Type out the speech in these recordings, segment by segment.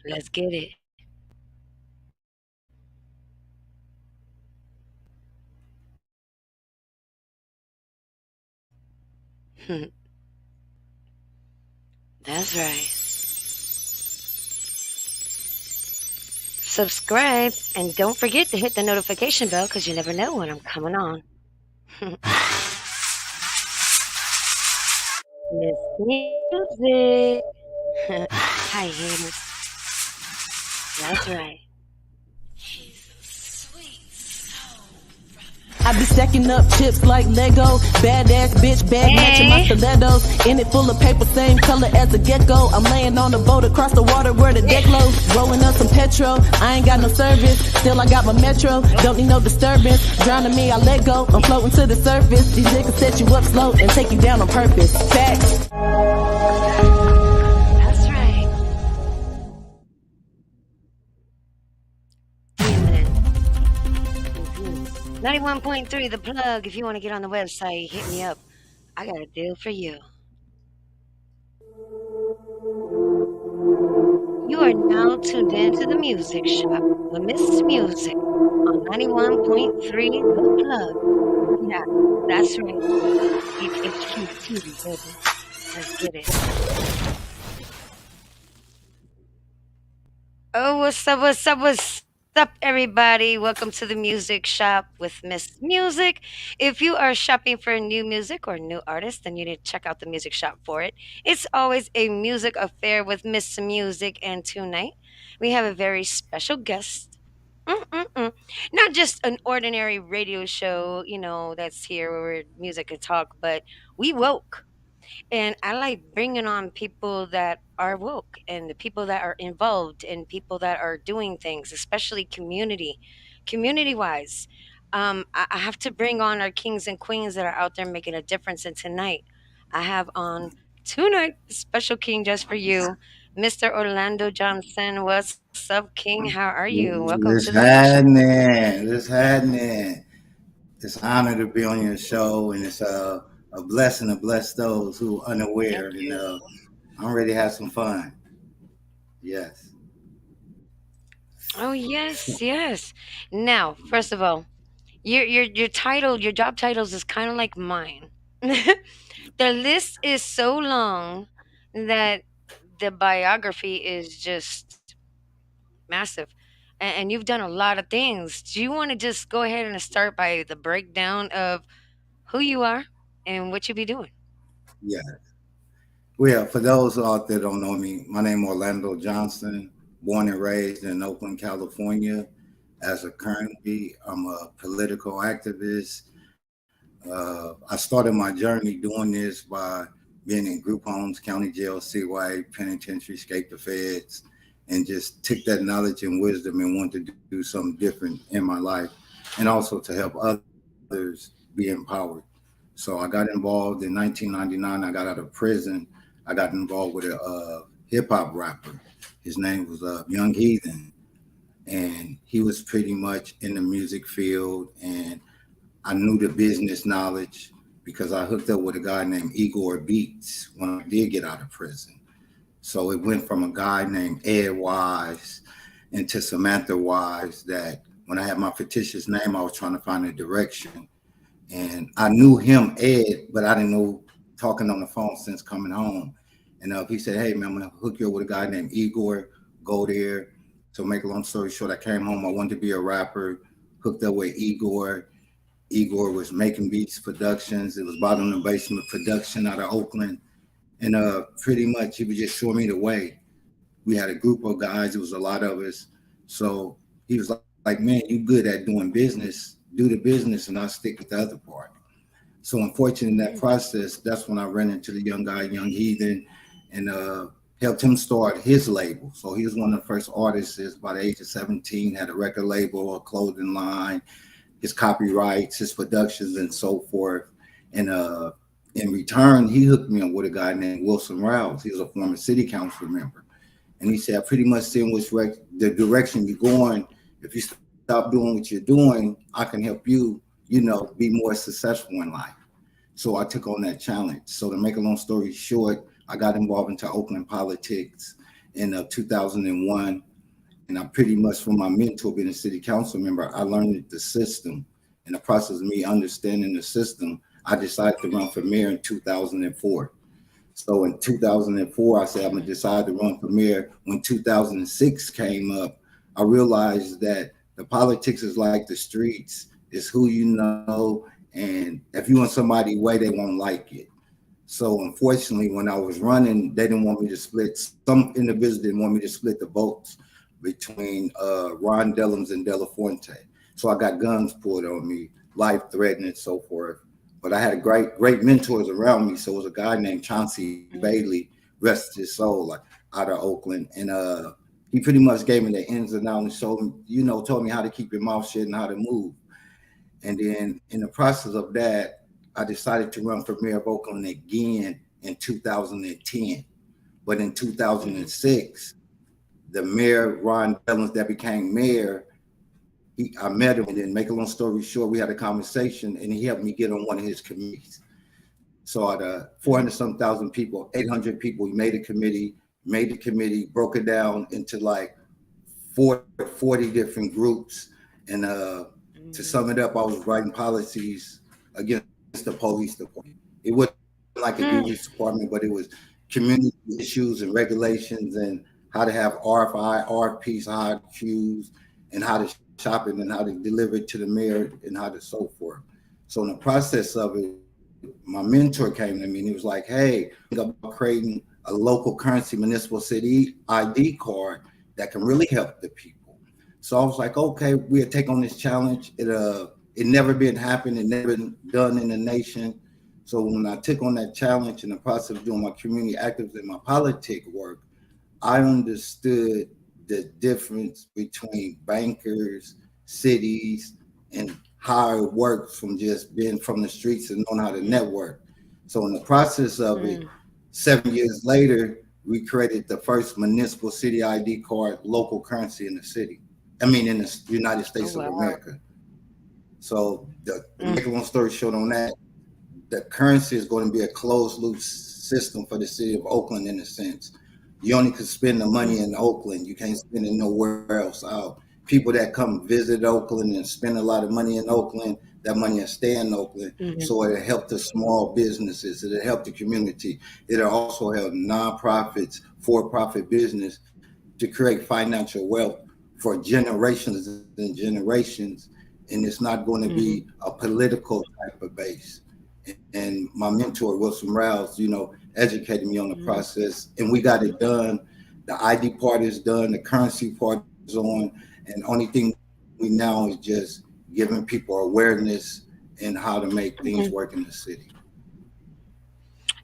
Let's get it. That's right. Subscribe and don't forget to hit the notification bell because you never know when I'm coming on. Miss Music. Hi, haters. That's right. I be stacking up chips like Lego. Badass bitch, bag matching my Hey. stilettos. In it full of paper, same color as a gecko. I'm laying on the boat across the water where the deck low. Rolling up some petrol. I ain't got no service. Still I got my metro. Don't need no disturbance. Drowning me, I let go. I'm floating to the surface. These niggas set you up slow and take you down on purpose. Facts. That's right. Wait a minute. 91.3 The Plug. If you want to get on the website, hit me up. I got a deal for you. You are now tuned into the music shop with Miss Music on 91.3 The Plug. Yeah, that's right. HHQ baby. Let's get it. Oh, what's up, what's up, what's up, everybody? Welcome to the music shop with Miss Music. If you are shopping for new music or new artists, then you need to check out the music shop for it. It's always a music affair with Miss Music, and tonight we have a very special guest. Mm-mm-mm. Not just an ordinary radio show, that's here where music and talk, but we woke. And I like bringing on people that are woke and the people that are involved and people that are doing things, especially community wise. I have to bring on our kings and queens that are out there making a difference. And tonight, I have on tonight special king just for you, Mr. Orlando Johnson. What's up, King? How are you? Welcome It's to the music shop. happening. It's happening. It's an honor to be on your show, and it's a blessing to bless those who are Thank unaware. And you. I'm ready to have some fun. Yes. Oh yes, yes. Now, first of all, your title, your job titles is kind of like mine. The list is so long that the biography is just massive. And you've done a lot of things. Do you want to just go ahead and start by the breakdown of who you are and what you be doing? Yeah. Well, for those out there that don't know me, my name is Orlando Johnson, born and raised in Oakland, California. As a currently, I'm a political activist. I started my journey doing this by being in group homes, county jail, CY, penitentiary, escaped the feds, and just took that knowledge and wisdom and wanted to do something different in my life, and also to help others be empowered. So I got involved in 1999. I got out of prison. I got involved with a hip hop rapper. His name was Young Heathen, and he was pretty much in the music field, and I knew the business knowledge because I hooked up with a guy named Igor Beats when I did get out of prison. So it went from a guy named Ed Wise into Samantha Wise that when I had my fictitious name, I was trying to find a direction. And I knew him, Ed, but I didn't know talking on the phone since coming home. And he said, "Hey, man, I'm going to hook you up with a guy named Igor. Go there." So make a long story short, I came home. I wanted to be a rapper, hooked up with Igor. Igor was making beats productions. It was bottom and basement production out of Oakland. And pretty much he would just show me the way. We had a group of guys, it was a lot of us. So he was like, "Man, you good at doing business. Do the business and I'll stick with the other part." So unfortunately in that Mm. process, that's when I ran into the young guy, Young Heathen, and helped him start his label. So he was one of the first artists by the age of 17, had a record label, a clothing line, his copyrights, his productions, and so forth. And in return, he hooked me up with a guy named Wilson Rouse. He was a former city council member, and he said, "I pretty much see the direction you're going. If you stop doing what you're doing, I can help you, be more successful in life." So I took on that challenge. So to make a long story short, I got involved into Oakland politics in 2001. And I pretty much, from my mentor being a city council member, I learned the system. In the process of me understanding the system, I decided to run for mayor in 2004. So in 2004, I said I'm gonna decide to run for mayor. When 2006 came up, I realized that the politics is like the streets. It's who you know, and if you want somebody way, they won't like it. So unfortunately, when I was running, they didn't want me to split. Some individuals didn't want me to split the votes between Ron Dellums and De La Fuente. So I got guns pulled on me, life threatening, and so forth. But I had a great mentors around me. So it was a guy named Chauncey Bailey, rest his soul, like out of Oakland, and he pretty much gave me the ins and outs and showed me, told me how to keep your mouth shut and how to move. And then in the process of that, I decided to run for mayor of Oakland again in 2010. But in 2006, the mayor, Ron Dellums, that became mayor, I met him, and then make a long story short, we had a conversation, and he helped me get on one of his committees. So out of 400 some thousand people, 800 people, he made the committee, broke it down into like 40 different groups. And to sum it up, I was writing policies against the police department. It wasn't like a police department, but it was community issues and regulations and how to have RFI, RFPs, hard queues, and how to shop it and how to deliver it to the mayor and how to so forth. So in the process of it, my mentor came to me and he was like, hey, think about creating a local currency municipal city ID card that can really help the people. So I was like, okay, we'll take on this challenge. It never been happened, it never been done in the nation. So when I took on that challenge in the process of doing my community activism and my politic work, I understood the difference between bankers, cities, and how it works from just being from the streets and knowing how to network. So in the process of it, 7 years later, we created the first municipal city ID card, local currency in the city. I mean, in the United States of America. So make a long story short on that, the currency is going to be a closed loop system for the city of Oakland in a sense. You only can spend the money in Oakland. You can't spend it nowhere else out. People that come visit Oakland and spend a lot of money in Oakland, that money will stay in Oakland. So it'll help the small businesses. It'll help the community. It'll also help nonprofits, for-profit business to create financial wealth for generations and generations. And it's not going to be a political type of base. And my mentor, Wilson Rouse, educated me on the process, and we got it done. The ID part is done, the currency part is on, and the only thing we now is just giving people awareness and how to make things work in the city.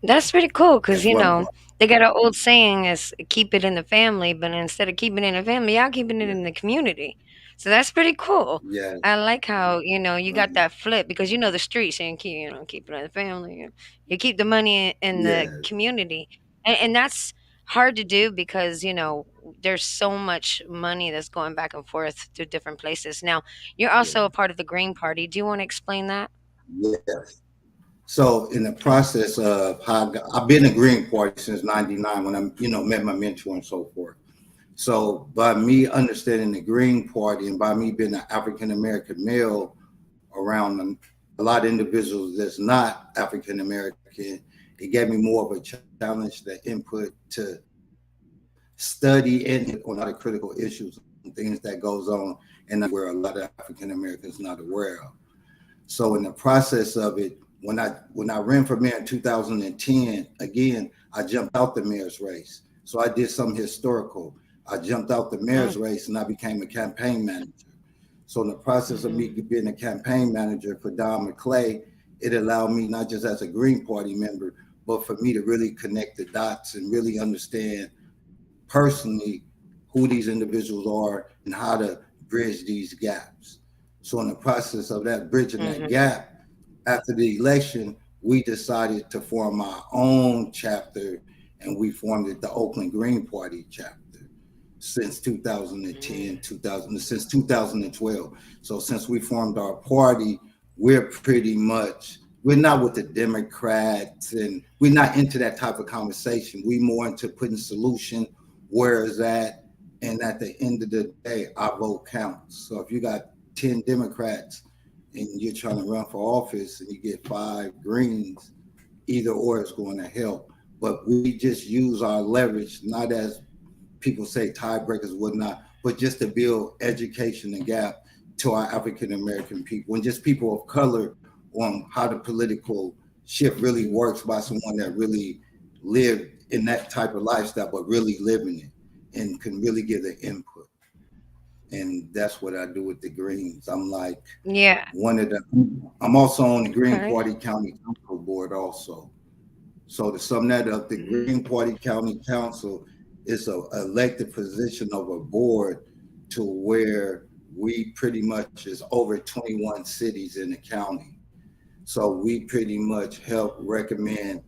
That's pretty cool because, they got an old saying is keep it in the family, but instead of keeping it in the family, y'all keeping it in the community. So that's pretty cool. Yeah. I like how, you got that flip because, the streets and keep it in the family. You keep the money in the community. And that's hard to do because, there's so much money that's going back and forth to different places. Now, you're also a part of the Green Party. Do you want to explain that? Yes. So in the process of how I've been a Green Party since '99 when I, met my mentor and so forth. So by me understanding the Green Party and by me being an African American male around a lot of individuals that's not African American, it gave me more of a challenge, the input to study and on a lot of critical issues and things that goes on and where a lot of African Americans not aware of. So in the process of it, when I ran for mayor in 2010, again, I jumped out the mayor's race. So I did something historical. I jumped out the mayor's race and I became a campaign manager. So in the process of me being a campaign manager for Don McClay, it allowed me not just as a Green Party member, but for me to really connect the dots and really understand personally who these individuals are and how to bridge these gaps. So in the process of that bridging that gap, after the election, we decided to form our own chapter and we formed it the Oakland Green Party chapter since 2010, since 2012. So since we formed our party, we're not with the Democrats and we're not into that type of conversation. We more into putting solution where is that, and at the end of the day, our vote counts. So if you got 10 Democrats and you're trying to run for office and you get 5 Greens, either or is going to help. But we just use our leverage, not as people say tiebreakers, whatnot, but just to build education and gap to our African American people and just people of color on how the political shift really works by someone that really lived in that type of lifestyle, but really living it and can really give the input. And that's what I do with the Greens. I'm like Yeah. one of the, I'm also on the Green Okay. Party County Council Board also. So to sum that up, the Green Party County Council is a elected position of a board to where we pretty much is over 21 cities in the county. So we pretty much help recommend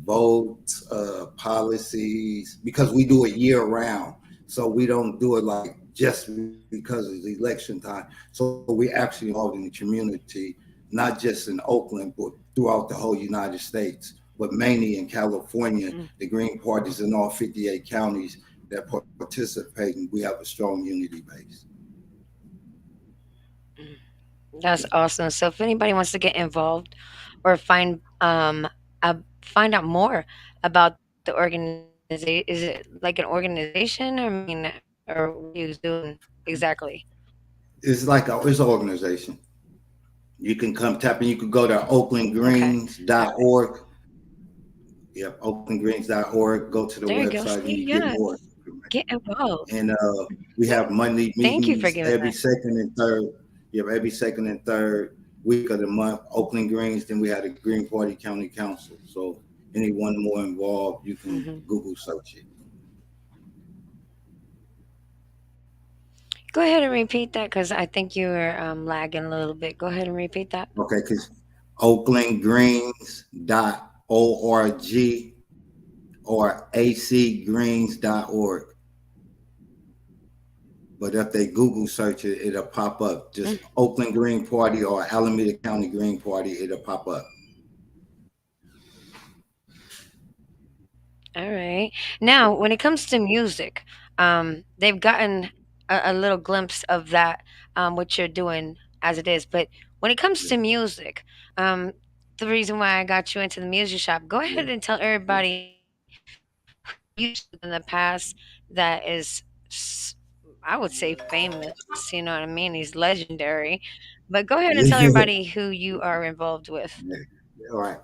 votes, policies, because we do it year round. So we don't do it like just because it's election time. So we actually involved in the community, not just in Oakland, but throughout the whole United States, but mainly in California. Mm. The Green Parties in all 58 counties that participate, and we have a strong unity base. Mm. That's awesome. So if anybody wants to get involved or find out more about the organization, is it like an organization? I mean, or what are you doing exactly? It's like it's an organization. You can come tap in. You can go to Okay. All right. oaklandgreens.org. Yep, oaklandgreens.org. Go to the There you go. website and See, you get yeah. more. Get involved. And we have monthly Thank you for meetings giving every that. second and third. Yep, every second and third week of the month. Oakland Greens. Then we had a Green Party County Council. So anyone more involved, you can Hmm. Google search it. Go ahead and repeat that because I think you were lagging a little bit. Go ahead and repeat that. Okay, because oaklandgreens.org or acgreens.org. But if they Google search it, it'll pop up. Just Mm. Oakland Green Party or Alameda County Green Party, it'll pop up. All right. Now, when it comes to music, they've gotten a little glimpse of that, what you're doing as it is. But when it comes Yeah, to music, um, the reason why I got you into the music shop, go yeah, ahead and tell yeah. everybody who you used to in the past that is, I would say, famous. You know what I mean? He's legendary. But go ahead and tell Yeah. everybody who you are involved with. Yeah. All right.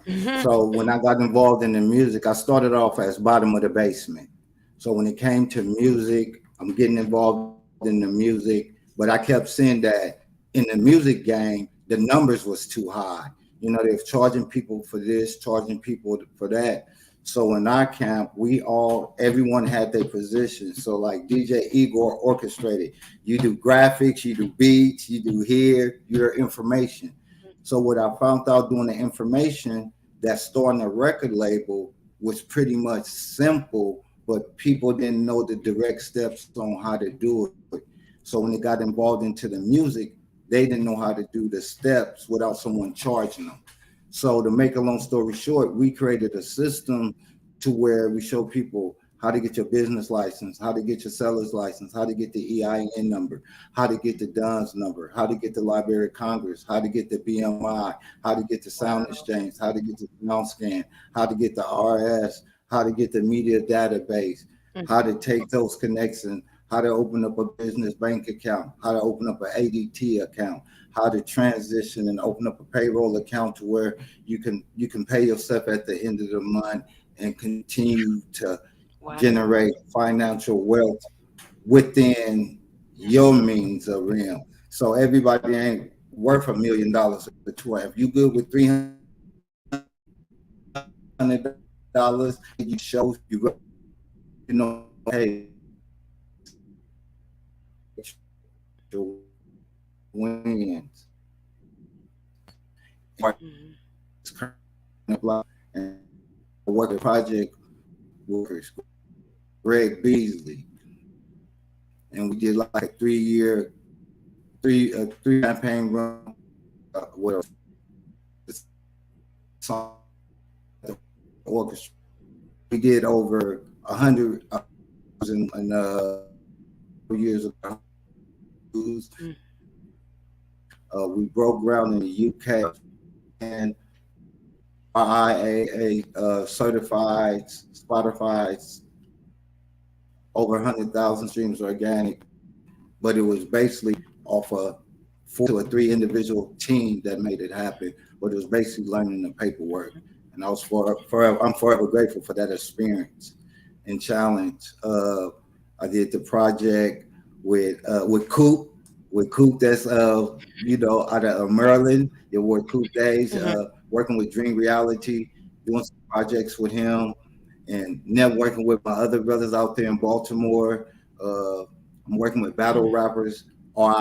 So when I got involved in the music, I started off as bottom of the basement. So when it came to music, I'm getting involved in the music, but I kept seeing that in the music game, the numbers was too high. You know, they're charging people for this, charging people for that. So in our camp, everyone had their position. So like DJ Igor orchestrated, you do graphics, you do beats, you do here, your information. So what I found out doing the information, that starting a record label was pretty much simple, but people didn't know the direct steps on how to do it. So when they got involved into the music, they didn't know how to do the steps without someone charging them. So to make a long story short, we created a system to where we show people how to get your business license, how to get your seller's license, how to get the EIN number, how to get the DUNS number, how to get the Library of Congress, how to get the BMI, how to get the sound exchange, how to get the sound scan, how to get the RS, how to get the media database, how to take those connections, how to open up a business bank account, how to open up an ADT account, how to transition and open up a payroll account to where you can pay yourself at the end of the month and continue to Wow. generate financial wealth within your means of realm. So everybody ain't worth $1 million or two. If you good with $300, you show you know, hey, your wins. Mhm. It's current and work project workers, Greg Beasley, and we did like a 3 year, three campaign run with the song, the orchestra. We did over 100 in years ago. Mm. We broke ground in the UK and RIAA certified Spotify over 100,000 streams organic, but it was basically off a 4 to 3 individual team that made it happen. But it was basically learning the paperwork, and I was forever I'm forever grateful for that experience and challenge. I did the project with Coop. With Coop, that's out of Maryland. It was Coop Days. Mhm. Working with Dream Reality, doing some projects with him, and networking with my other brothers out there in Baltimore. I'm working with battle rappers, or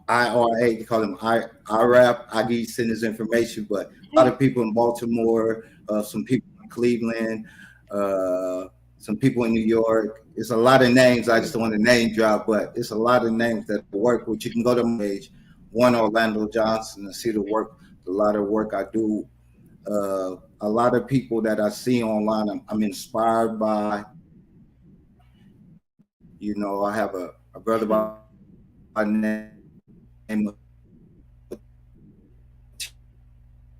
IRA, they call them IRAP. I need to send this information, but a lot of people in Baltimore, some people in Cleveland, uh, some people in New York. It's a lot of names. I just don't want to name drop, but it's a lot of names that work with. You can go to my page, one Orlando Johnson, and see the work, a lot of work I do. A lot of people that I see online, I'm inspired by. I have a brother by the name of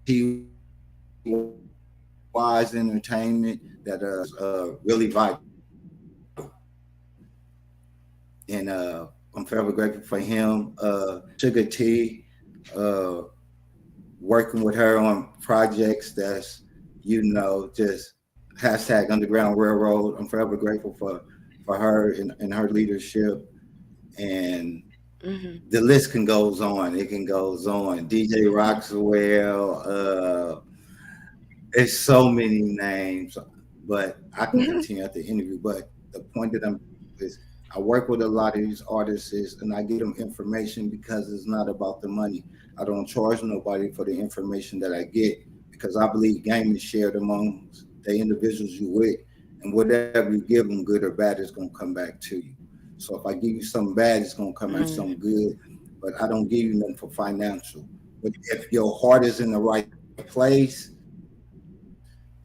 T Wise Entertainment that really vital, and I'm forever grateful for him. Sugar T, uh, working with her on projects that's just hashtag Underground Railroad. I'm forever grateful for her and her leadership, and Mhm. the list can goes on. It can goes on. DJ Roxwell. It's so many names, but I can continue at the interview. But the point that I'm is I work with a lot of these artists and I give them information because it's not about the money. I don't charge nobody for the information that I get because I believe game is shared among the individuals you with, and whatever you give them, good or bad, is gonna come back to you. So if I give you something bad, it's gonna come out Mm. something good, but I don't give you nothing for financial. But if your heart is in the right place,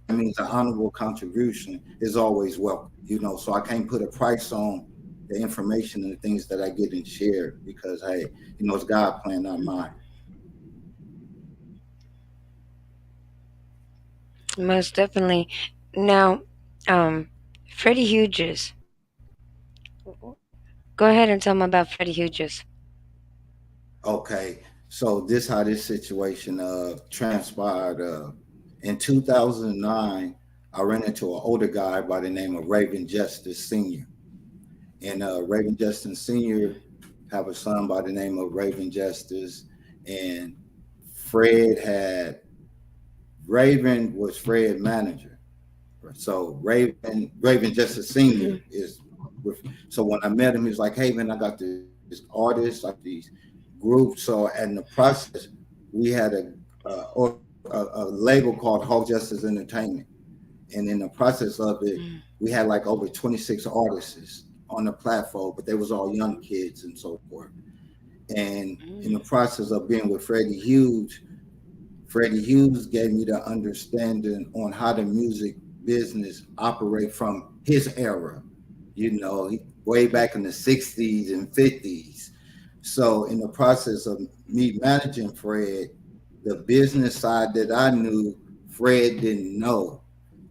that means an honorable contribution is always welcome. So I can't put a price on the information and the things that I get and share because hey, it's God plan, not mine. Most definitely. Now, um, Freddie Hughes. Go ahead and tell me about Freddie Hughes. Okay, so this how this situation transpired. In 2009, I ran into an older guy by the name of Raven Justice Senior, and Raven Justice Senior have a son by the name of Raven Justice, and Fred had Raven was Fred manager. So Raven Justice Senior Mhm. is with. So when I met him, he was like, "Hey man, I got this artist, like these groups." So in the process, we had a label called Hall Justice Entertainment, and in the process of it, Mm. we had like over 26 artists on the platform, but they was all young kids and so forth. And in the Mm. process of being with Freddie Hughes gave me the understanding on how the music business operate from his era, way back in the 60s and 50s. So in the process of me managing Fred, the business side that I knew, Fred didn't know.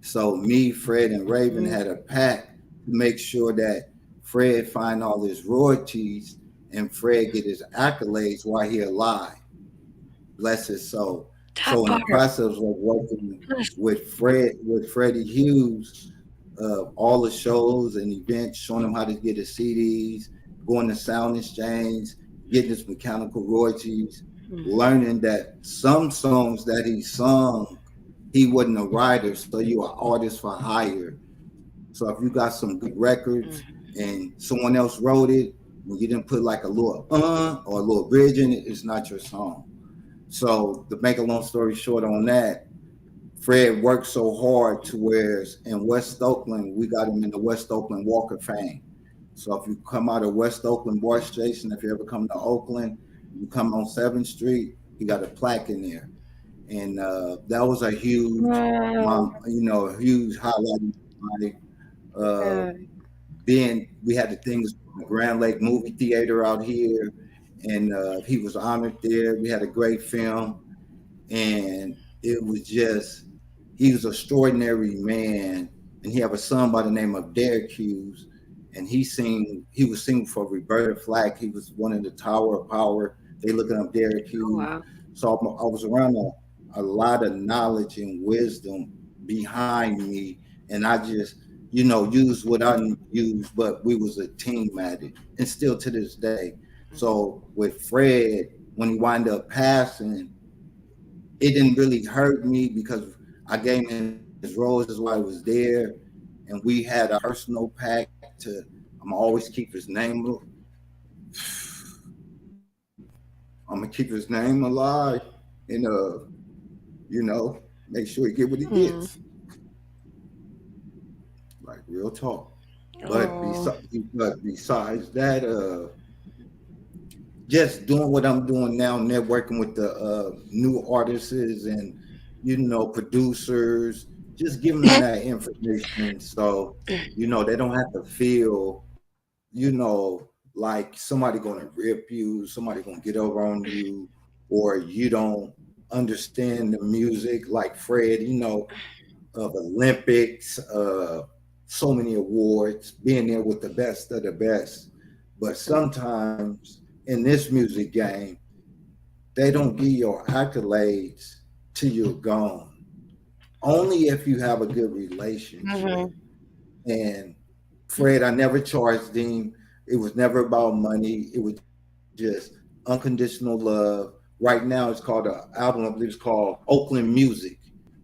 So me, Fred, and Raven Mm. had a pact to make sure that Fred find all his royalties and Fred get his accolades while he alive. Bless his soul. That So in the part. process of working Yes. with Freddie Hughes, all the shows and events, showing him how to get his CDs, going to sound exchange, getting his mechanical royalties, Mm. learning that some songs that he sung, he wasn't a writer, so you are artist for hire. So if you got some good records Mm. and someone else wrote it, when you didn't put like a little or a little bridge in it, it's not your song. So to make a long story short on that, Fred worked so hard to where in West Oakland, we got him in the West Oakland Walk of Fame. So if you come out of West Oakland BART Station, if you ever come to Oakland, you come on 7th Street, he got a plaque in there. And that was a huge, Wow. a huge highlight. Uh, Yeah. Then we had the things, the Grand Lake Movie Theater out here, and he was honored there. We had a great film, and it was just he was an extraordinary man, and he have a son by the name of Derek Hughes, and he was singing for Roberta Flack. He was one of the Tower of Power. They looking up Derek Oh Hughes, wow. so I was around a lot of knowledge and wisdom behind me, and I just used what I used, but we was a team at it, and still to this day. So with Fred, when he wound up passing, it didn't really hurt me because I gave him his roses while he was there, and we had a personal pact to. I'm always keep his name. I'm gonna keep his name alive, and make sure he get what he Hmm. gets. Like real talk. Oh. But besides that, just doing what I'm doing now, networking with the new artists and producers, just giving them that information so they don't have to feel like somebody gonna rip you, somebody gonna get over on you, or you don't understand the music like Fred, of Olympics, so many awards, being there with the best of the best. But sometimes in this music game, they don't give your accolades till you're gone. Only if you have a good relationship. Hmm. And Fred, I never charged him. It was never about money. It was just unconditional love. Right now, it's called an album. I believe it's called Oakland Music,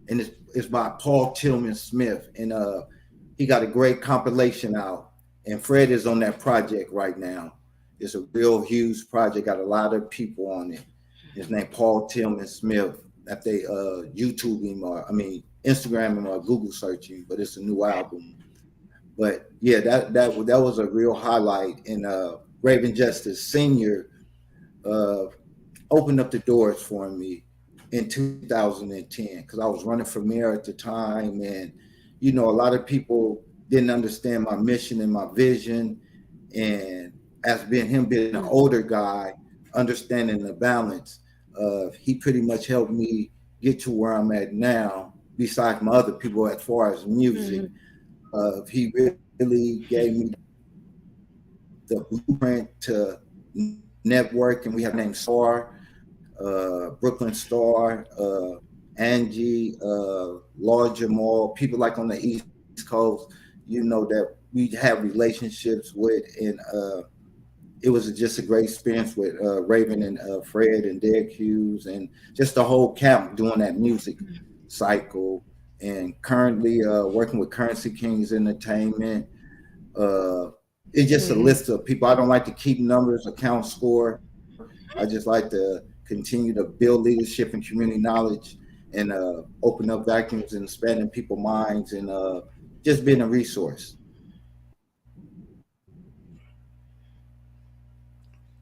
and it's by Paul Tillman Smith, and he got a great compilation out. And Fred is on that project right now. It's a real huge project. Got a lot of people on it. His name Paul Tillman Smith. If they YouTube him or Instagram him or Google search him, but it's a new album. But yeah, that was a real highlight. And Raven Justice Senior uh, opened up the doors for me in 2010 because I was running for mayor at the time, and a lot of people didn't understand my mission and my vision. And as being an older guy, understanding the balance, he pretty much helped me get to where I'm at now. Besides my other people, as far as music, Hmm. he really gave me the blueprint to network, and we have named Star, Brooklyn Star, Angie, Laura Jamal, people like on the East Coast, that we have relationships with, and it was just a great experience with Raven and Fred and Derek Hughes and just the whole camp doing that music cycle. And currently working with Currency Kings Entertainment. Uh, it's just a Hmm. list of people. I don't like to keep numbers, account score. I just like to continue to build leadership and community knowledge and open up vacuums and expanding people's minds and just being a resource.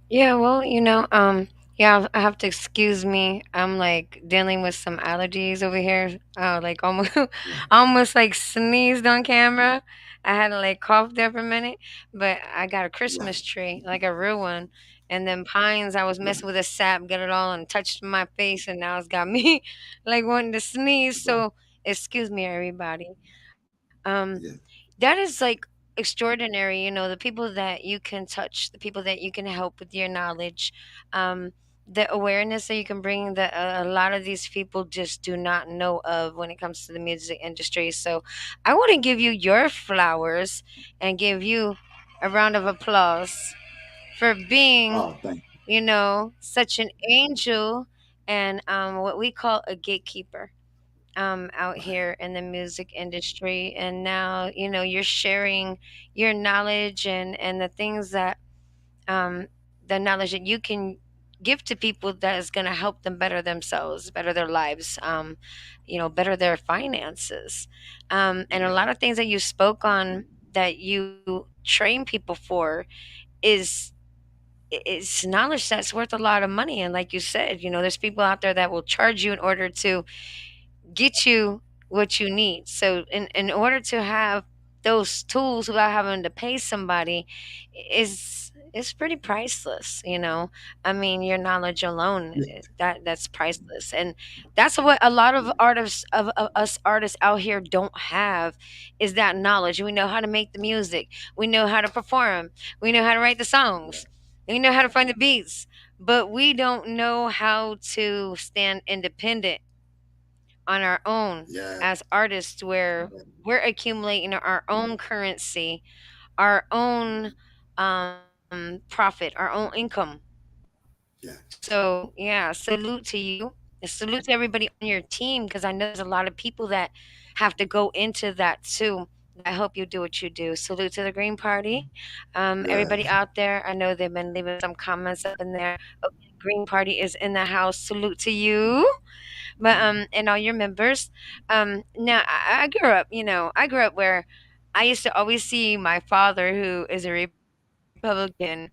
Yeah, well, yeah, I have to excuse me. I'm like dealing with some allergies over here. Like almost, almost like sneezed on camera. I had to like cough there for a minute, but I got a Christmas Right, tree, like a real one, and then pines. I was messing right, with a sap, get it all, and touched my face, and now it's got me like wanting to sneeze. right. So excuse me, everybody. Um, Yeah, that is like extraordinary, the people that you can touch, the people that you can help with your knowledge, um, the awareness that you can bring that a lot of these people just do not know of when it comes to the music industry. So I want to give you your flowers and give you a round of applause for being, oh, thank such an angel and what we call a gatekeeper out you. Right, here in the music industry. And now you're sharing your knowledge and um the knowledge that you can give to people that is going to help them better themselves, better their lives, better their finances, and a right, lot of things that you spoke on that you train people for is it's knowledge that's worth a lot of money. And like you said, there's people out there that will charge you in order to get you what you need. So in order to have those tools without having to pay somebody is pretty priceless, you know. I mean, your knowledge alone, that's priceless. And that's what a lot of artists of us artists out here don't have, is that knowledge. We know how to make the music, we know how to perform, we know how to write the songs, we know how to find the beats, but we don't know how to stand independent on our own yeah, as artists, where we're accumulating our own currency, our own profit, our own income. yeah, So yeah, salute to you. And salute to everybody on your team, because I know there's a lot of people that have to go into that too. I hope you do what you do. Salute to the Green Party. yeah, Everybody out there, I know they've been leaving some comments up in there. Okay, Green Party is in the house. Salute to you. But and all your members. Now I grew up, you know, I grew up where I used to always see my father, who is a Republican,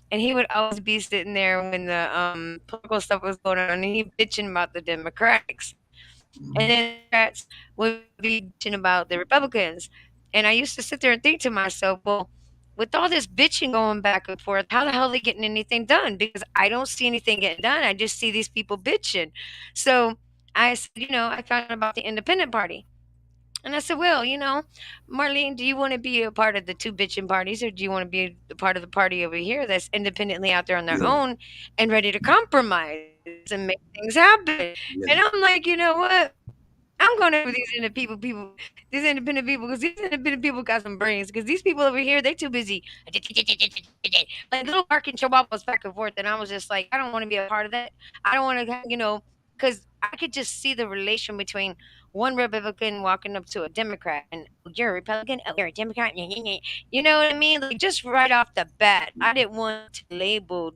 and he would always be sitting there when the political stuff was going on, and he bitching about the Democrats, and then the Democrats would be bitching about the Republicans. And I used to sit there and think to myself, well, with all this bitching going back and forth, how the hell are they getting anything done? Because I don't see anything getting done. I just see these people bitching. So I said, you know, I found out about the Independent Party. And I said, well, you know, Marlene, do you want to be a part of the two bitching parties, or do you want to be a part of the party over here that's independently out there on their yeah, own and ready to compromise and make things happen? And I'm yeah, like, you know what? I'm going to with these independent people, because these independent people got some brains. Because these people over here, they too busy, like little barking chihuahuas back and forth. And I was just like, I don't want to be a part of that. I don't want to, you know, because I could just see the relation between one Republican walking up to a Democrat, and, oh, you're a Republican, oh, you're a Democrat, you know what I mean? Like, just right off the bat, I didn't want to be labeled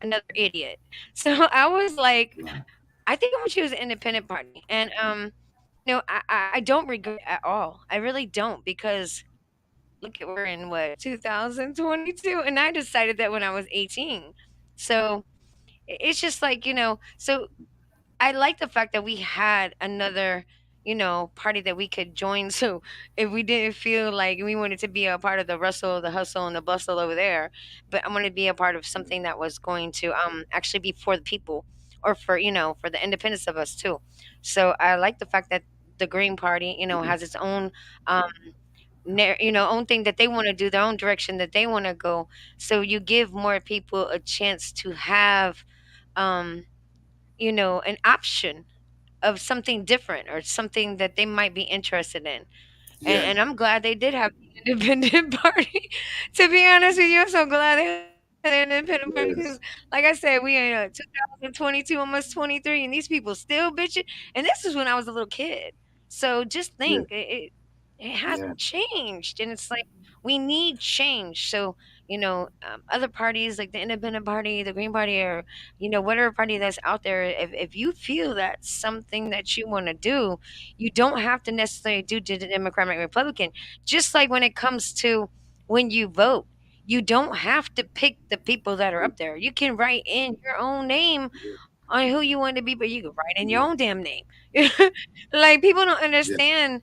another idiot. So I was like, right, I think I'm gonna choose an independent party. And no, I don't regret it at all. I really don't, because look at, we're in what, 2022, and I decided that when I was 18. So it's just like, you know, so I like the fact that we had another, you know, party that we could join. So if we didn't feel like we wanted to be a part of the rustle, the hustle, and the bustle over there, but I wanted to be a part of something that was going to actually be for the people, or for, you know, for the independence of us too. So I like the fact that the Green Party, you know, has its own um you know, own thing that they want to do, their own direction that they want to go. So you give more people a chance to have um you know, an option of something different, or something that they might be interested in. yeah, And I'm glad they did have the independent party. To be honest with you, I'm so glad they had the independent party, because, yes, like I said, we in 2022, almost 23, and these people still bitching. And this is when I was a little kid. So just yeah, think, it yeah, hasn't changed, and it's like we need change. So, you know, other parties like the Independent Party, the Green Party, or, you know, whatever party that's out there, if you feel that's something that you want to do, you don't have to necessarily do the Democratic Republican. Just like when it comes to when you vote, you don't have to pick the people that are up there. You can write in your own name on who you want to be, but you can write in your yeah, own damn name. Like, people don't yeah, understand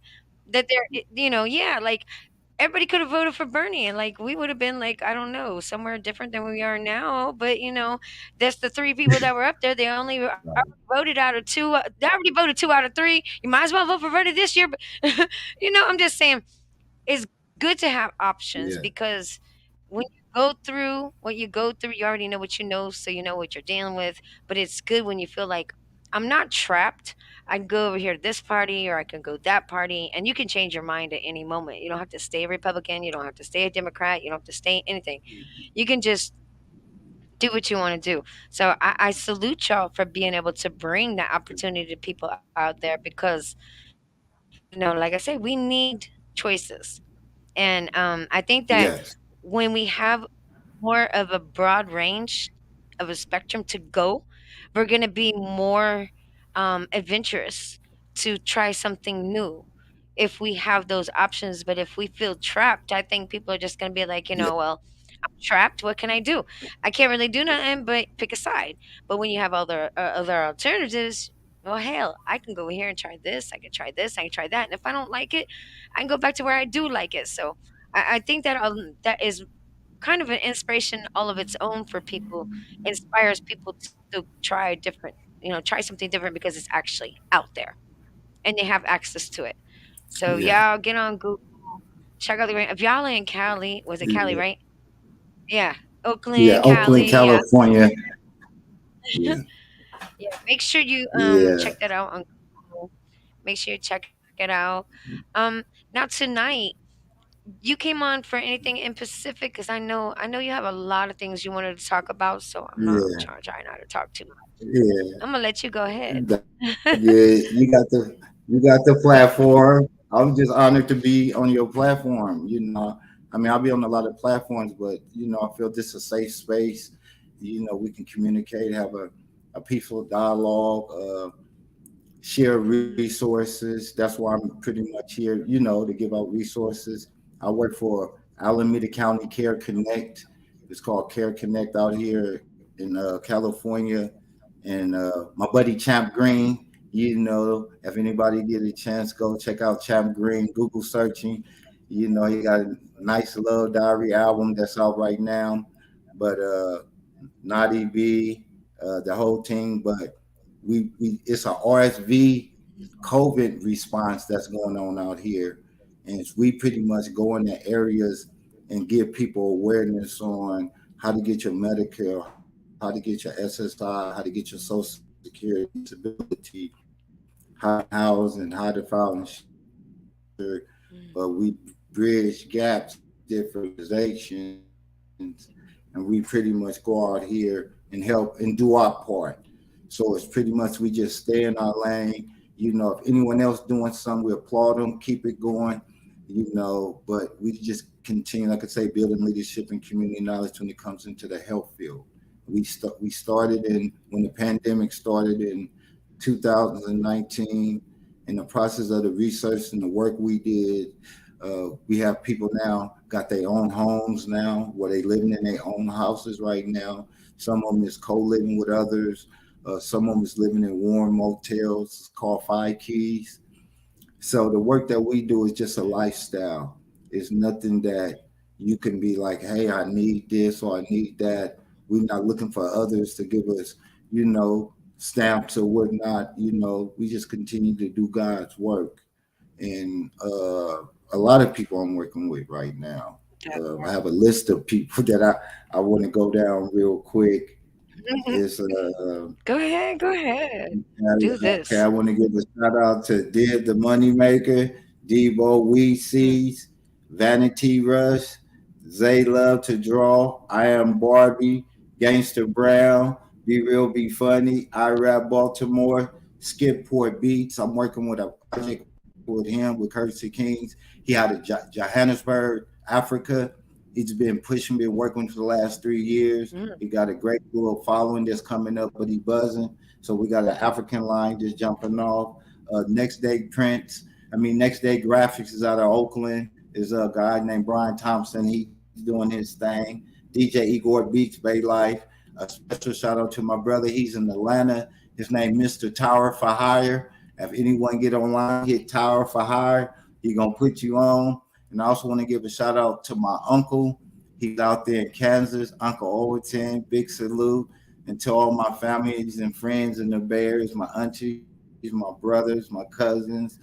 that they're, you know, yeah, like everybody could have voted for Bernie, and like we would have been like, I don't know, somewhere different than we are now. But you know, that's the three people that were up there. They only already voted out of two. They already voted two out of three. You might as well vote for Bernie this year. But you know, I'm just saying, it's good to have options, yeah, because when you go through what you go through, you already know what you know, so you know what you're dealing with. But it's good when you feel like, I'm not trapped. I can go over here to this party, or I can go that party, and you can change your mind at any moment. You don't have to stay a Republican. You don't have to stay a Democrat. You don't have to stay anything. You can just do what you want to do. So I salute y'all for being able to bring that opportunity to people out there, because, you know, like I said, we need choices. And I think that yes, when we have more of a broad range of a spectrum to go, we're going to be more adventurous to try something new if we have those options. But if we feel trapped, I think people are just going to be like, you yeah, know, well, I'm trapped. What can I do? I can't really do nothing but pick a side. But when you have other alternatives, Well, hell, I can go here and try this. I can try this. I can try that. And if I don't like it, I can go back to where I do like it. So I think that that is kind of an inspiration all of its own for people, inspires people to try different, try something different because it's actually out there and they have access to it. So Yeah, y'all get on Google, check out the if y'all in Cali, was it Cali, yeah, right? Yeah. yeah. Oakland, Oakland, Cali, yeah. California. Yeah, Yeah. Make sure you yeah, check that out on Google. Make sure you check it out. Um Now tonight you came on for anything in Pacific because I know you have a lot of things you wanted to talk about, so I'm not yeah, trying not to talk too much. yeah. I'm gonna let you go ahead. That's good. You got the platform. I'm just honored to be on your platform. I mean, I'll be on a lot of platforms, but I feel this is a safe space. We can communicate, have a peaceful dialogue, share resources. That's why I'm pretty much here, to give out resources. I work for Alameda County Care Connect. It's called Care Connect out here in California. And my buddy Champ Green, if anybody get a chance, go check out Champ Green, Google searching. He got a nice Love Diary album that's out right now. But Naughty B, the whole team. But we it's a RSV COVID response that's going on out here, and we pretty much go in the areas and give people awareness on how to get your Medicare, how to get your SSI, how to get your Social Security, disability, how to house, and how to file insurance. But we bridge gaps, different organizations, and we pretty much go out here and help and do our part. So it's pretty much we just stay in our lane. If anyone else doing something, we applaud them, keep it going. But we just continue, like I say, building leadership and community knowledge when it comes into the health field. We started in when the pandemic started in 2019. In the process of the research and the work we did, we have people now got their own homes now where they living in their own houses right now. Some of them is co-living with others. Some of them is living in warm motels. It's called Five Keys. So the work that we do is just a lifestyle. It's nothing that you can be like, hey, I need this or I need that. We're not looking for others to give us, stamps or whatnot. We just continue to do God's work. And a lot of people I'm working with right now. I have a list of people that I want to go down real quick. It's Go ahead, go ahead. Do okay. this. I want to give a shout out to Did the Moneymaker, Debo Weed Mm, Seeds, Vanity Rush, Zay Love to Draw, I Am Barbie, Gangster Brown, Be Real Be Funny, I Rap Baltimore, Skip Port Beats. I'm working with a project with him with Courtesy Kings. He out of Johannesburg, Africa. He's been pushing me, working for the last 3 years. mm. He got a great little following that's coming up, but he buzzing. So we got an African line just jumping off. Next Day Prince. Next Day Graphics is out of Oakland. Is a guy named Brian Thompson. He's doing his thing. DJ Igor Beats Bay Life. A special shout out to my brother. He's in Atlanta. His name Mr. Tower for Hire. If anyone get online, hit Tower for Hire. He gonna put you on. And I also want to give a shout out to my uncle. He's out there in Kansas, Uncle Overton. Big salute. And to all my families and friends and the Bears, my aunties, my brothers, my cousins.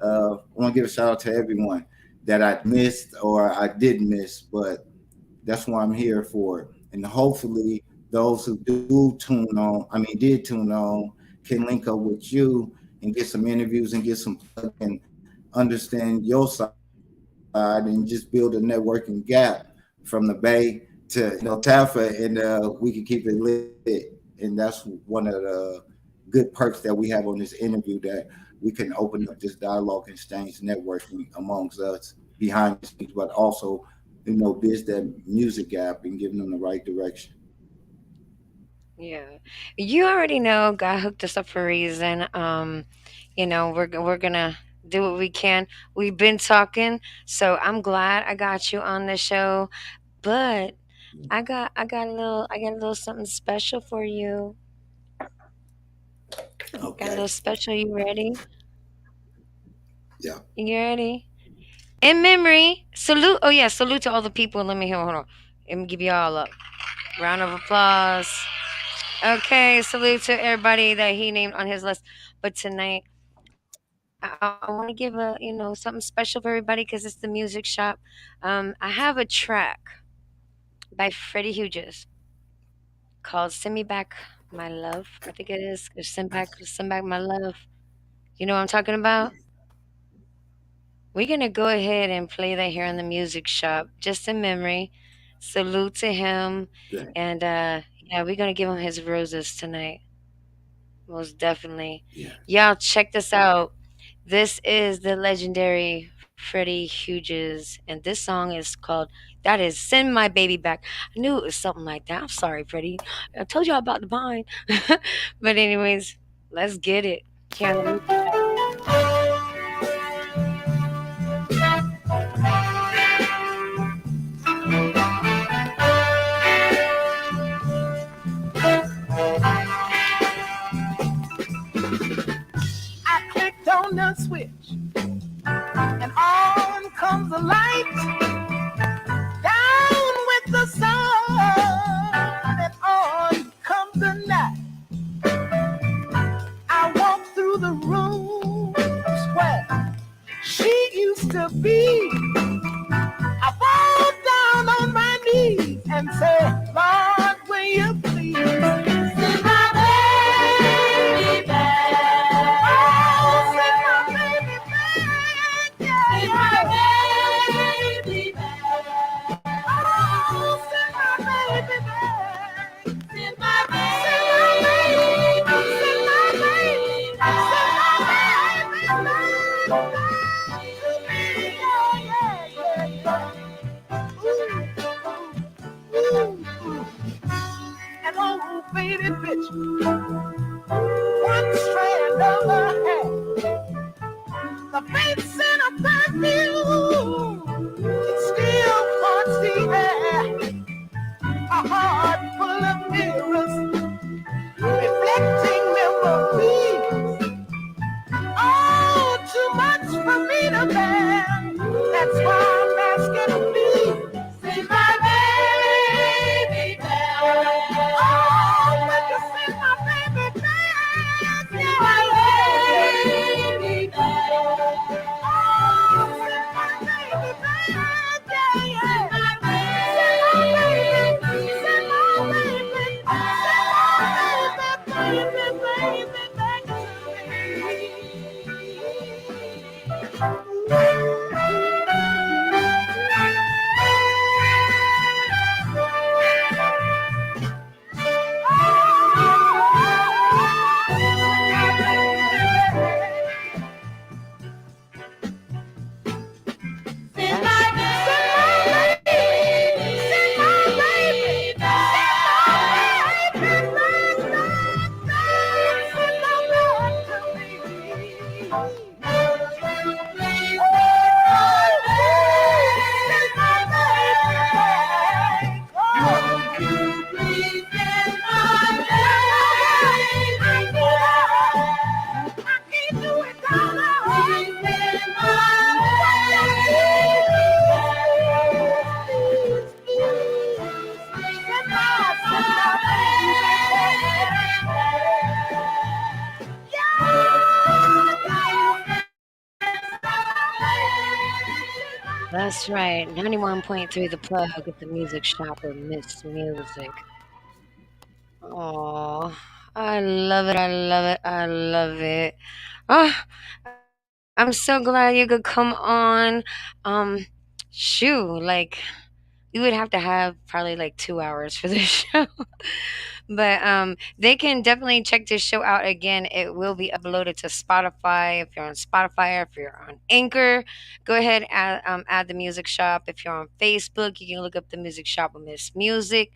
I want to give a shout out to everyone that I missed or I did miss, but that's what I'm here for. And hopefully, those who did tune on, can link up with you and get some interviews and get some plug and understand your side and just build a networking gap from the Bay to Taffa, and we can keep it lit. And that's one of the good perks that we have on this interview, that we can open up this dialogue, exchange, networking amongst us behind the scenes, but also bridge that music gap and give them the right direction. Yeah. You already know God hooked us up for a reason. We're gonna do what we can. We've been talking, so I'm glad I got you on the show. But I got a little something special for you. Got a Okay. little special. You ready? Yeah. You ready? In memory, salute. Oh yeah, salute to all the people. Let me hear. Hold on. Let me give you all a round of applause. Okay, salute to everybody that he named on his list. But tonight, I want to give a something special for everybody because it's the music shop. I have a track by Freddie Hughes called "Send Me Back My Love." I think it is. Or send back my love. You know what I'm talking about? We're gonna go ahead and play that here in the music shop, just in memory. Salute to him, Yeah. and yeah, we're gonna give him his roses tonight. Most definitely. Yeah. Y'all check this out. This is the legendary Freddie Hughes, and this song is called that is Send My Baby Back. I knew it was something like that. I'm sorry, Freddie. I told you about the vine. But anyways, let's get it. Here on the music shop. I clicked on the switch, and on comes the light. Down with the sun, and on comes the night. I walk through the rooms where she used to be. I fall down on my knees and say, Lord, will you please send my baby back? Oh, send my baby back. Yeah, send my baby back. Oh, send my baby back. Send my baby back. Send my baby back. Send my baby back. An old faded picture, one strand of her hair, the faint scent of perfume, it still haunts the air. A heart full of mirrors, reflecting memories. Oh, too much for me to bear. That's why I'm asking me. Send my baby back. Oh, will you send my baby back? Send my baby back. Oh, send my baby back. Yeah, yeah. Send my baby. Send my baby. Send my baby, baby back That's That's right. 91.3 The Plug at the music shop with Miss Music. Oh, I love it. I love it. I love it. Oh, I'm so glad you could come on. Um, Shoo, like we would have to have probably like 2 hours for this show. But they can definitely check this show out again. It will be uploaded to Spotify. If you're on Spotify or if you're on Anchor, go ahead and add the music shop. If you're on Facebook, you can look up the music shop with Miss Music.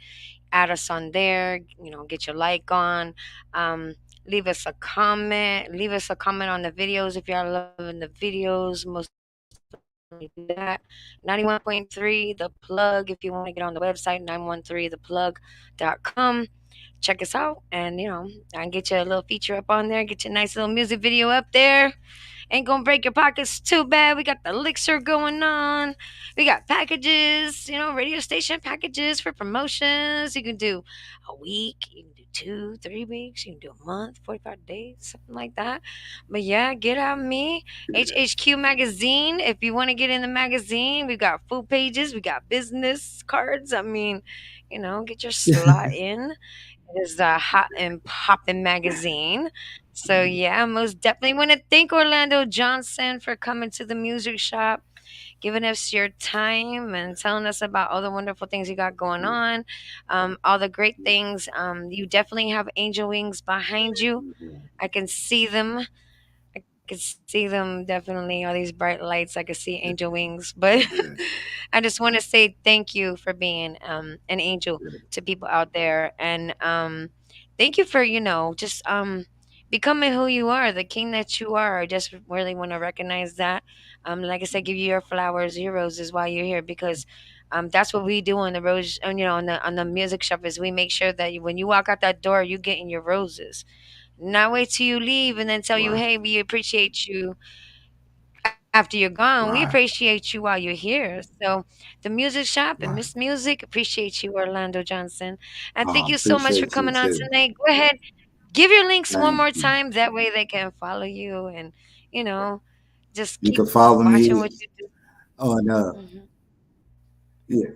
Add us on there. Get your like on. Leave us a comment. Leave us a comment on the videos if y'all loving the videos. Most definitely do that. 91.3 The Plug. If you want to get on the website, 913theplug.com. check us out, and I can get you a little feature up on there, get you a nice little music video up there. Ain't gonna break your pockets too bad. We got the elixir going on. We got packages, radio station packages for promotions. You can do a week, you can do 2, 3 weeks, you can do a month, 45 days, something like that. But yeah, get at me. HHQ Magazine. If you want to get in the magazine, we got food pages, we got business cards. I mean, get your slot in. It is the Hot and Poppin' magazine. So yeah, most definitely want to thank Orlando Johnson for coming to the music shop, giving us your time and telling us about all the wonderful things you got going on, all the great things. You definitely have angel wings behind you. I can see them. I can see them definitely. All these bright lights. I can see angel wings. But I just want to say thank you for being an angel to people out there, and thank you for just becoming who you are, the king that you are. I just really want to recognize that. Like I said, give you your flowers, your roses while you're here, because that's what we do on the rose, on the music shop, is we make sure that when you walk out that door, you get in your roses. Not wait till you leave and then tell you, Right. hey, we appreciate you after you're gone. We Right. appreciate you while you're here. So, the music shop and Right. Miss Music appreciate you, Orlando Johnson. And thank you so much for Appreciate you coming on too. tonight. Go ahead, give your links one Thank more you. time. That way they can follow you and, you know, just You keep can follow watching me what you do. on Hmm. yeah,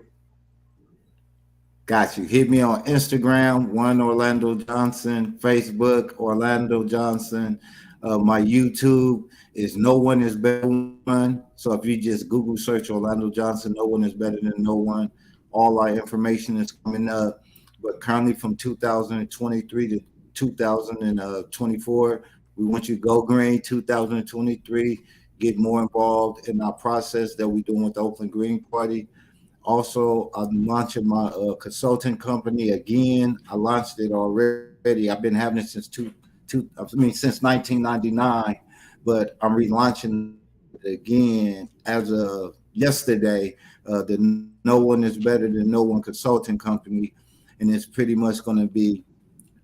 got you. Hit me on Instagram, one Orlando Johnson, Facebook, Orlando Johnson. My YouTube is No One Is Better Than One. So if you just Google search Orlando Johnson, No One Is Better Than No One. All our information is coming up. But currently from 2023 to 2024, we want you to go green 2023, get more involved in our process that we're doing with the Oakland Green Party. Also, I'm launching my consulting company again. I launched it already. I've been having it since 1999, but I'm relaunching it again as of yesterday. The No One Is Better Than No One consulting company, and it's pretty much going to be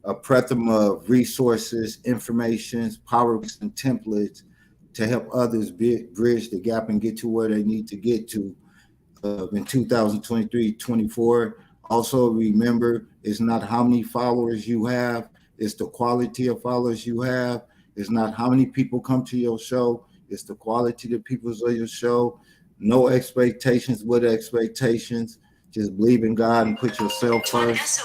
a plethora of resources, informations, power and templates to help others bridge the gap and get to where they need to get to in 2023-24. Also, remember, it's not how many followers you have, it's the quality of followers you have. It's not how many people come to your show, it's the quality of the people of your show. No expectations with expectations. Just believe in God and put yourself first.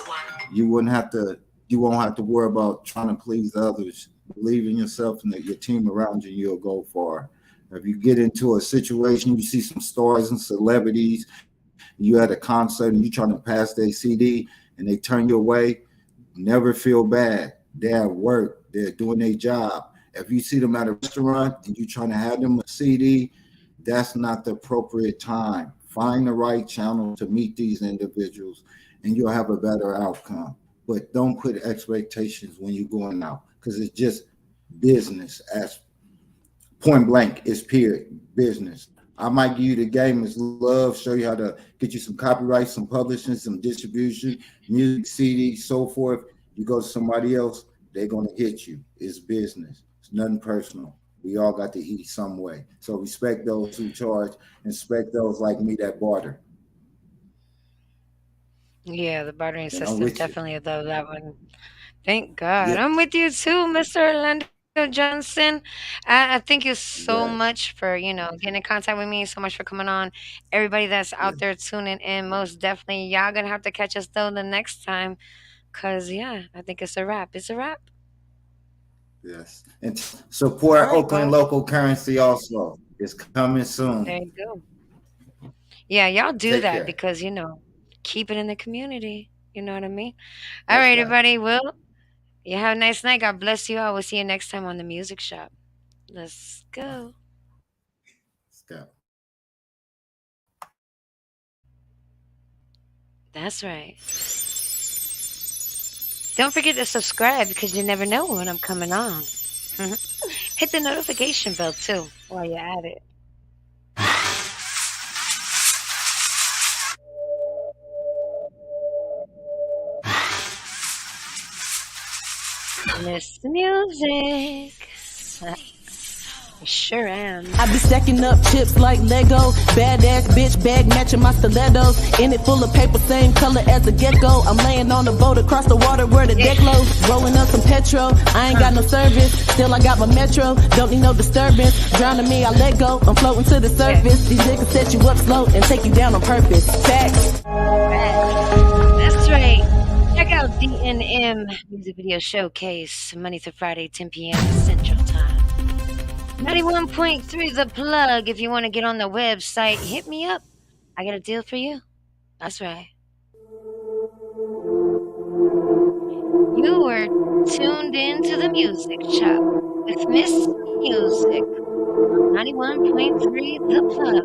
You wouldn't have to, you won't have to worry about trying to please others. Believe in yourself and that your team around you, you'll go far. If you get into a situation, you see some stars and celebrities, you at a concert and you're trying to pass their CD and they turn your way, never feel bad. They're at work, they're doing their job. If you see them at a restaurant and you're trying to have them a CD, that's not the appropriate time. Find the right channel to meet these individuals and you'll have a better outcome. But don't put expectations when you're going out because it's just business as point blank is period business. I might give you the game is love, show you how to get you some copyright, some publishing, some distribution, music, CD, so forth. You go to somebody else, they're gonna hit you. It's business. It's nothing personal. We all got to eat some way. So respect those who charge and respect those like me that barter. Yeah, the bartering And I'm system with you. definitely though that one. Thank God. Yeah, I'm with you too, Mr. Orlando Johnson. I thank you so yeah, much for, getting in contact with me, so much for coming on. Everybody that's yeah, out there tuning in, most definitely, y'all gonna have to catch us though the next time. Cause yeah, I think it's a wrap. It's a wrap. yes. And All support right, Oakland well, local currency also. It's coming there soon. you go. Yeah, y'all do Take that care. because, keep it in the community. You know what I mean? All That's right, right. everybody. Well, you have a nice night. God bless you all. We'll see you next time on the music shop. Let's go. Let's go. That's right. Don't forget to subscribe because you never know when I'm coming on. Hit the notification bell too while you're at it. Miss Music. I sure am. I be stacking up chips like Lego. Badass bitch bag matching my stilettos. In it full of paper, same color as a gecko. I'm laying on the boat across the water where the deck low. Rolling up some petrol. I ain't got no service. Still I got my metro. Don't need no disturbance. Drowning me, I let go. I'm floating to the surface. These niggas set you up slow and take you down on purpose. Facts. That's right. Check out DNM Music Video Showcase Monday through Friday, 10 p.m. Central Time. 91.3 The Plug. If you want to get on the website, hit me up. I got a deal for you. That's right. You were tuned in to the Music Shop with Miss Music. 91.3 The Plug.